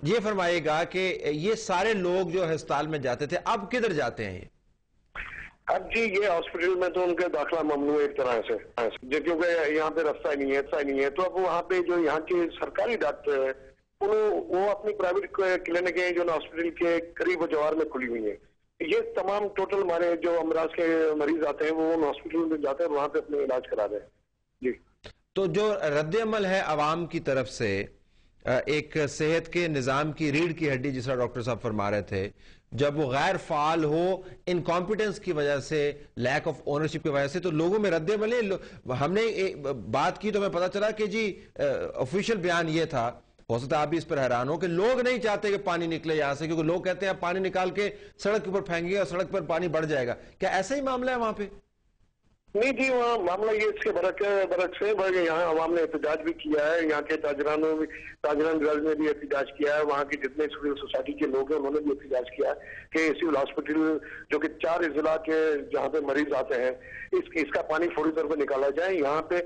یہ فرمائے گا کہ یہ سارے لوگ جو ہسپتال میں جاتے تھے اب کدھر جاتے ہیں؟ اب جی یہ ہاسپٹل میں تو ان کے داخلہ ممنوع ایک طرح سے کیونکہ یہاں پہ رستہ نہیں ہے تو اب وہاں پہ جو یہاں کے سرکاری ڈاکٹر ہیں وہ اپنی پرائیویٹ کلینکیں جو ہاسپٹل کے قریب و جوار میں کھلی ہوئی ہیں. یہ تمام ٹوٹل ہمارے جو امراض کے مریض آتے ہیں وہ ان ہاسپٹل میں جاتے ہیں وہاں پہ اپنے علاج کرا رہے ہیں. جی تو جو رد عمل ہے عوام کی طرف سے ایک صحت کے نظام کی ریڑھ کی ہڈی جس طرح ڈاکٹر صاحب فرما رہے تھے جب وہ غیر فعال ہو انکمپیٹنس کی وجہ سے لیک آف اونرشپ کی وجہ سے تو لوگوں میں رد عمل ہے. ہم نے بات کی تو ہمیں پتا چلا کہ جی آفیشیل بیان یہ تھا, ہو سکتا ہے آپ بھی اس پر حیران ہو کہ لوگ نہیں چاہتے کہ پانی نکلے یہاں سے کیونکہ لوگ کہتے ہیں پانی نکال کے سڑک کے اوپر پھینگے اور سڑک پر پانی بڑھ جائے گا. کیا ایسا ہی معاملہ ہے وہاں پہ؟ نہیں جی وہاں معاملہ یہ اس کے برعکس ہے. یہاں عوام نے احتجاج بھی کیا ہے, یہاں کے تاجران نے بھی احتجاج کیا ہے, وہاں کے جتنے سول سوسائٹی کے لوگ ہیں انہوں نے بھی احتجاج کیا ہے کہ سول ہاسپٹل جو کہ 4 اضلاع کے جہاں پہ مریض آتے ہیں اس کا پانی فوری طور پہ نکالا جائے. یہاں پہ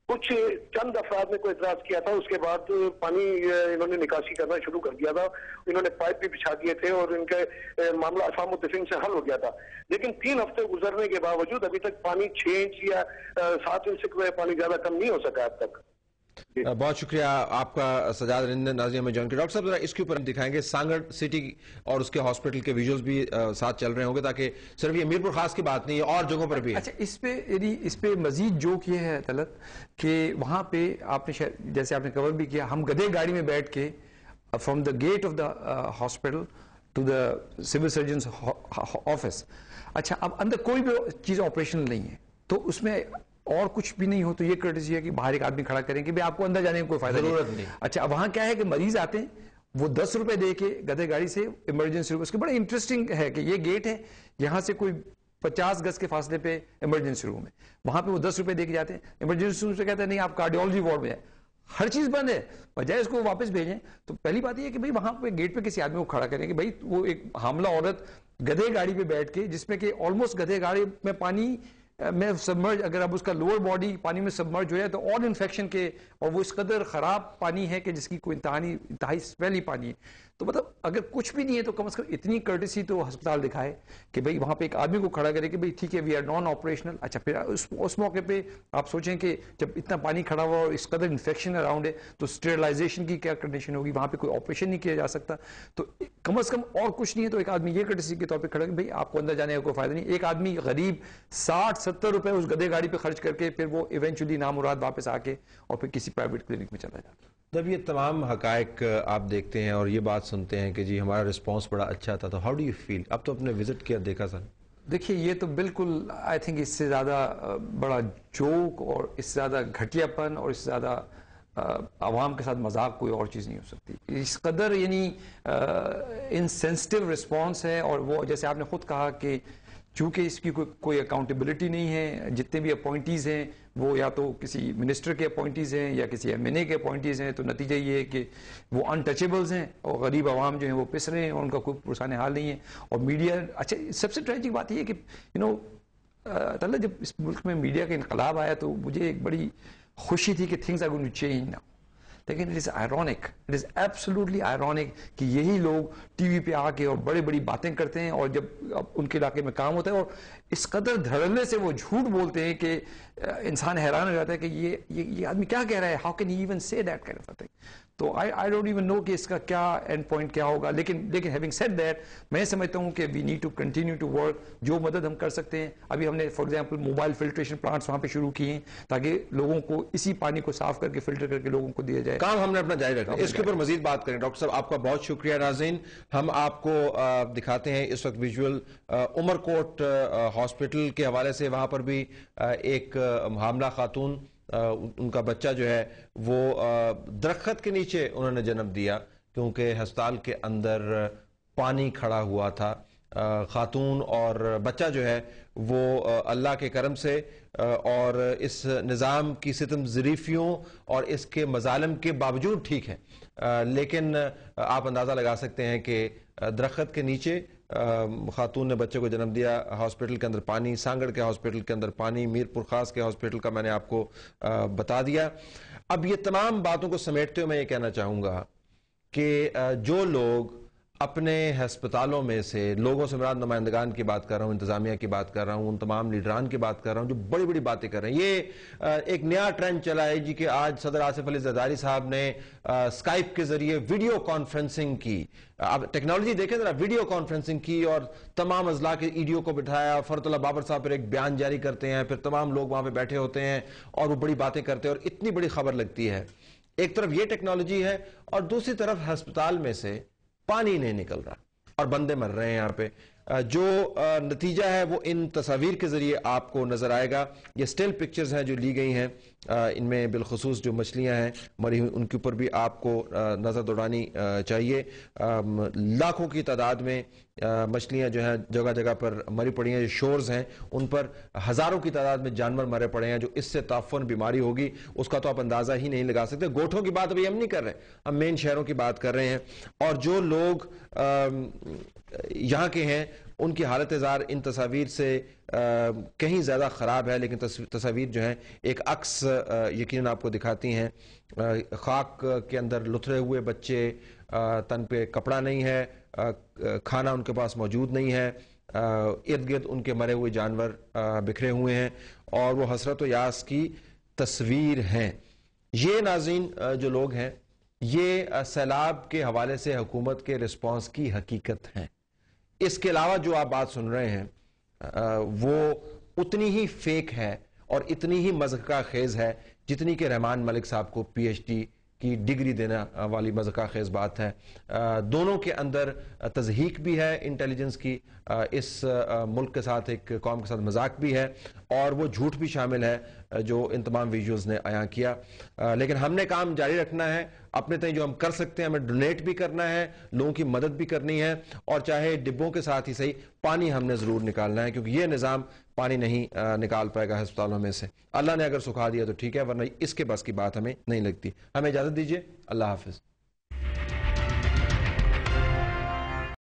کچھ چند افراد نے کوئی اعتراض کیا تھا, اس کے بعد پانی انہوں نے نکاسی کرنا شروع کر دیا تھا, انہوں نے پائپ بھی بچھا دیے تھے اور ان کے معاملہ افہام متفقین سے حل ہو گیا تھا. لیکن 3 ہفتے گزرنے کے باوجود ابھی تک پانی 6 انچ یا 7 انچ سے پانی زیادہ کم نہیں ہو سکا اب تک. بہت شکریہ آپ کا سجاد رندن ناظرین میں جوائن کیا. ڈاکٹر صاحب ذرا اس کے اوپر ہم دکھائیں گے سانگڑ سٹی اور اس کے ہاسپٹل کے ویژولز بھی ساتھ چل رہے ہوں گے تاکہ صرف یہ میرپور خاص کی بات نہیں ہے اور جگہوں پر بھی ہے. اچھا اس پہ مزید جوک یہ ہے طلعت کہ وہاں پہ آپ نے جیسے آپ نے کور بھی کیا, ہم گدھے گاڑی میں بیٹھ کے from the gate of the hospital to the civil surgeons office, اچھا اب اندر کوئی بھی چیز آپریشنل نہیں ہے تو اس میں اور کچھ بھی نہیں ہو تو یہ کرٹیسی ہے کہ باہر ایک آدمی کھڑا کریں کہ آپ کو اندر جانے میں کوئی فائدہ نہیں. اچھا اب وہاں کیا ہے کہ مریض آتے ہیں وہ 10 روپے دے کے گدھے گاڑی سے ایمرجنسی روم, اس کے بڑا انٹرسٹنگ ہے کہ یہ گیٹ ہے یہاں سے کوئی 50 گز کے فاصلے پہ ایمرجنسی روم ہے, وہاں پہ وہ 10 روپے دے کے جاتے ہیں. ایمرجنسی روم سے کہتے ہیں نہیں آپ کارڈیولوجی وارڈ میں ہیں, ہر چیز بند ہے, بجائے اس کو واپس بھیجیں. تو پہلی بات یہ ہے کہ بھائی وہاں پہ گیٹ پہ کسی آدمی کو کھڑا کریں کہ بھائی وہ ایک حاملہ عورت گدھے گاڑی پہ بیٹھ کے جس میں کہ آلموسٹ گدھے گاڑی میں پانی میں سبمرج, اگر اب اس کا لوور باڈی پانی میں سبمرج ہو جائے تو اور انفیکشن کے, اور وہ اس قدر خراب پانی ہے کہ جس کی کوئی انتہائی سمیلی پانی ہے. تو مطلب اگر کچھ بھی نہیں ہے تو کم از کم اتنی کرٹیسی تو ہسپتال دکھائے کہ بھئی وہاں پہ ایک آدمی کو کھڑا کرے کہ بھئی ٹھیک ہے وی آر نان آپریشنل. اچھا پھر اس موقع پہ آپ سوچیں کہ جب اتنا پانی کھڑا ہوا اور اس قدر انفیکشن اراؤنڈ ہے تو اسٹیرلائزیشن کی کیا کنڈیشن ہوگی, وہاں پہ کوئی آپریشن نہیں کیا جا سکتا. تو کم از کم اور کچھ نہیں ہے تو ایک آدمی یہ کرٹیسی کے طور پہ کھڑا کہ بھئی آپ کو اندر جانے کا کوئی فائدہ نہیں. ایک آدمی غریب 60-70 روپے اس گدھے گاڑی پہ خرچ کر کے پھر وہ ایونچولی نامراد واپس آ کے اور پھر کسی پرائیویٹ کلینک میں چلا جاتا. جب یہ تمام حقائق آپ دیکھتے ہیں اور یہ بات سنتے ہیں کہ جی ہمارا رسپانس بڑا اچھا تھا تو ہاؤ ڈو یو فیل؟ اب تو اپنے وزٹ کیا دیکھا سر. دیکھیے یہ تو بالکل آئی تھنک اس سے زیادہ بڑا جوک اور اس سے زیادہ گھٹیا پن اور اس سے زیادہ عوام کے ساتھ مذاق کوئی اور چیز نہیں ہو سکتی. اس قدر یعنی انسینسٹیو رسپانس ہے, اور وہ جیسے آپ نے خود کہا کہ چونکہ اس کی کوئی اکاؤنٹیبلٹی نہیں ہے, جتنے بھی اپوائنٹیز ہیں وہ یا تو کسی منسٹر کے اپوائنٹیز ہیں یا کسی ایم-این-اے کے اپوائنٹیز ہیں, تو نتیجہ یہ ہے کہ وہ انٹچیبلز ہیں اور غریب عوام جو ہیں وہ پس رہے ہیں اور ان کا کوئی پرسان حال نہیں ہے. اور میڈیا, اچھا سب سے ٹریجک بات یہ ہے کہ تعالیٰ جب اس ملک میں میڈیا کا انقلاب آیا تو مجھے ایک بڑی خوشی تھی کہ things are going to change now. لیکن it is ironic, it is absolutely ironic کہ یہی لوگ ٹی وی پہ آ کے اور بڑی بڑی باتیں کرتے ہیں اور جب ان کے علاقے میں کام ہوتا ہے اور اس قدر دھڑلے سے وہ جھوٹ بولتے ہیں کہ انسان حیران ہو جاتا ہے کہ یہ آدمی کیا کہہ رہا ہے, ہاؤ کین ہی ایون سے دیٹ کائنڈ آف تھنگ. تو آئی ڈونٹ ایون نو کہ اس کا کیا اینڈ پوائنٹ کیا ہوگا. لیکن ہیونگ سیڈ دیٹ میں سمجھتا ہوں کہ we need to continue to work, جو مدد ہم کر سکتے ہیں. ابھی ہم نے for example mobile filtration plants وہاں پہ شروع کیے ہیں تاکہ لوگوں کو اسی پانی کو صاف کر کے فلٹر کر کے لوگوں کو دیا جائے. کام ہم نے اپنا جاری رکھنا ہے, اس کے اوپر مزید بات کریں. ڈاکٹر صاحب آپ کا بہت شکریہ. ناظرین ہم آپ کو دکھاتے ہیں اس وقت ویژول عمر کوٹ ہاسپٹل کے حوالے سے. وہاں پر بھی ایک حاملہ خاتون, ان کا بچہ جو ہے وہ درخت کے نیچے انہوں نے جنم دیا کیونکہ ہسپتال کے اندر پانی کھڑا ہوا تھا. خاتون اور بچہ جو ہے وہ اللہ کے کرم سے اور اس نظام کی ستم ظریفیوں اور اس کے مظالم کے باوجود ٹھیک ہے. لیکن آپ اندازہ لگا سکتے ہیں کہ درخت کے نیچے خاتون نے بچے کو جنم دیا, ہاسپٹل کے اندر پانی, سانگڑ کے ہاسپٹل کے اندر پانی, میرپور خاص کے ہاسپٹل کا میں نے آپ کو بتا دیا. اب یہ تمام باتوں کو سمیٹتے ہوئے میں یہ کہنا چاہوں گا کہ جو لوگ اپنے ہسپتالوں میں سے لوگوں سے مراد نمائندگان کی بات کر رہا ہوں، انتظامیہ کی بات کر رہا ہوں، ان تمام لیڈران کی بات کر رہا ہوں جو بڑی بڑی باتیں کر رہے ہیں. یہ ایک نیا ٹرینڈ چلا ہے جی کہ آج صدر آصف علی زرداری صاحب نے اسکائپ کے ذریعے ویڈیو کانفرنسنگ کی. اب ٹیکنالوجی دیکھیں ذرا، ویڈیو کانفرنسنگ کی اور تمام اضلاع کے ایڈیو کو بٹھایا. فرت اللہ بابر صاحب پھر ایک بیان جاری کرتے ہیں، پھر تمام لوگ وہاں پہ بیٹھے ہوتے ہیں اور وہ بڑی باتیں کرتے ہیں اور اتنی بڑی خبر لگتی ہے. ایک طرف یہ ٹیکنالوجی ہے اور دوسری طرف ہسپتال میں سے پانی نہیں نکل رہا اور بندے مر رہے ہیں یہاں پہ. جو نتیجہ ہے وہ ان تصاویر کے ذریعے آپ کو نظر آئے گا. یہ سٹل پکچرز ہیں جو لی گئی ہیں، ان میں بالخصوص جو مچھلیاں ہیں مری ہوئی ان کے اوپر بھی آپ کو نظر دوڑانی چاہیے. لاکھوں کی تعداد میں مچھلیاں جو ہیں جگہ جگہ پر مری پڑی ہیں. جو شورز ہیں ان پر ہزاروں کی تعداد میں جانور مرے پڑے ہیں جو اس سے تعفن بیماری ہوگی اس کا تو آپ اندازہ ہی نہیں لگا سکتے. گوٹھوں کی بات ابھی ہم نہیں کر رہے، ہم مین شہروں کی بات کر رہے ہیں. اور جو لوگ یہاں کے ہیں ان کی حالت زار ان تصاویر سے کہیں زیادہ خراب ہے، لیکن تصاویر جو ہیں ایک عکس یقیناً آپ کو دکھاتی ہیں. خاک کے اندر لتھڑے ہوئے بچے، تن پہ کپڑا نہیں ہے، کھانا ان کے پاس موجود نہیں ہے، ارد گرد ان کے مرے ہوئے جانور بکھرے ہوئے ہیں اور وہ حسرت و یاس کی تصویر ہیں. یہ ناظرین جو لوگ ہیں یہ سیلاب کے حوالے سے حکومت کے رسپانس کی حقیقت ہیں. اس کے علاوہ جو آپ بات سن رہے ہیں وہ اتنی ہی فیک ہے اور اتنی ہی مضحکہ خیز ہے جتنی کہ رحمان ملک صاحب کو پی ایچ ڈی کی ڈگری دینا والی مضحکہ خیز بات ہے. دونوں کے اندر تضحیک بھی ہے انٹیلیجنس کی، اس ملک کے ساتھ ایک قوم کے ساتھ مذاق بھی ہے اور وہ جھوٹ بھی شامل ہے جو ان تمام ویڈیوز نے عیاں کیا. لیکن ہم نے کام جاری رکھنا ہے. اپنے تئیں جو ہم کر سکتے ہیں، ہمیں ڈونیٹ بھی کرنا ہے، لوگوں کی مدد بھی کرنی ہے اور چاہے ڈبوں کے ساتھ ہی صحیح پانی ہم نے ضرور نکالنا ہے کیونکہ یہ نظام پانی نہیں نکال پائے گا ہسپتالوں میں سے. اللہ نے اگر سکھا دیا تو ٹھیک ہے ورنہ اس کے بس کی بات ہمیں نہیں لگتی. ہمیں اجازت دیجیے. اللہ حافظ.